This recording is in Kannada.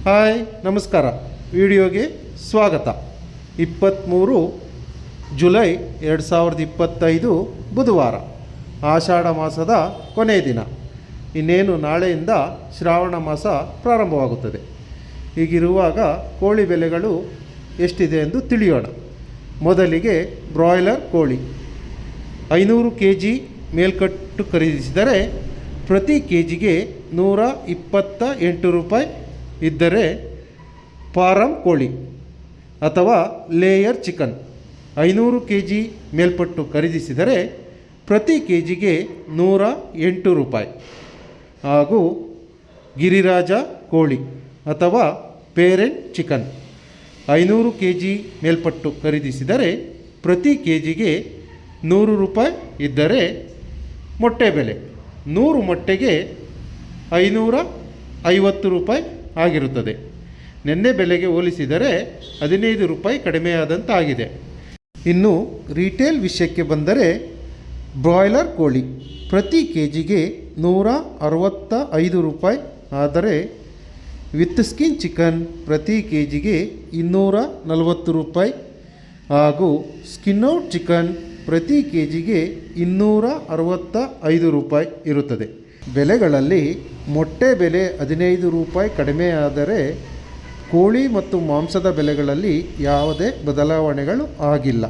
ಹಾಯ್ ನಮಸ್ಕಾರ. ವಿಡಿಯೋಗೆ ಸ್ವಾಗತ. 23 ಜುಲೈ 2025 ಬುಧವಾರ, ಆಷಾಢ ಮಾಸದ ಕೊನೆಯ ದಿನ. ಇನ್ನೇನು ನಾಳೆಯಿಂದ ಶ್ರಾವಣ ಮಾಸ ಪ್ರಾರಂಭವಾಗುತ್ತದೆ. ಹೀಗಿರುವಾಗ ಕೋಳಿ ಬೆಲೆಗಳು ಎಷ್ಟಿದೆ ಎಂದು ತಿಳಿಯೋಣ. ಮೊದಲಿಗೆ ಬ್ರಾಯ್ಲರ್ ಕೋಳಿ 500 kg ಮೇಲ್ಕಟ್ಟು ಖರೀದಿಸಿದರೆ ಪ್ರತಿ ಕೆ ಜಿಗೆ 128 ರೂಪಾಯಿ ಇದ್ದರೆ, ಫಾರಂ ಕೋಳಿ ಅಥವಾ ಲೇಯರ್ ಚಿಕನ್ 500 kg ಮೇಲ್ಪಟ್ಟು ಖರೀದಿಸಿದರೆ ಪ್ರತಿ ಕೆ ಜಿಗೆ 108 ರೂಪಾಯಿ. ಹಾಗೂ ಗಿರಿರಾಜ ಕೋಳಿ ಅಥವಾ ಪೇರೆಂಟ್ ಚಿಕನ್ 500 kg ಮೇಲ್ಪಟ್ಟು ಖರೀದಿಸಿದರೆ ಪ್ರತಿ ಕೆ ಜಿಗೆ 100 ರೂಪಾಯಿ ಇದ್ದರೆ, ಮೊಟ್ಟೆ ಬೆಲೆ 100 ಮೊಟ್ಟೆಗೆ 550 ರೂಪಾಯಿ ಆಗಿರುತ್ತದೆ. ನಿನ್ನೆ ಬೆಲೆಗೆ ಹೋಲಿಸಿದರೆ 15 ರೂಪಾಯಿ ಕಡಿಮೆಯಾದಂತಾಗಿದೆ. ಇನ್ನು ರಿಟೇಲ್ ವಿಷಯಕ್ಕೆ ಬಂದರೆ, ಬ್ರಾಯ್ಲರ್ ಕೋಳಿ ಪ್ರತಿ ಕೆ ಜಿಗೆ 165 ರೂಪಾಯಿ ಆದರೆ, ವಿತ್ ಸ್ಕಿನ್ ಚಿಕನ್ ಪ್ರತಿ ಕೆ ಜಿಗೆ 240 ರೂಪಾಯಿ ಹಾಗೂ ಸ್ಕಿನ್ಔಟ್ ಚಿಕನ್ ಪ್ರತಿ ಕೆ ಜಿಗೆ 265 ರೂಪಾಯಿ ಇರುತ್ತದೆ. ಬೆಲೆಗಳಲ್ಲಿ ಮೊಟ್ಟೆ ಬೆಲೆ 15 ರೂಪಾಯಿ ಕಡಿಮೆಯಾದರೆ, ಕೋಳಿ ಮತ್ತು ಮಾಂಸದ ಬೆಲೆಗಳಲ್ಲಿ ಯಾವುದೇ ಬದಲಾವಣೆಗಳು ಆಗಿಲ್ಲ.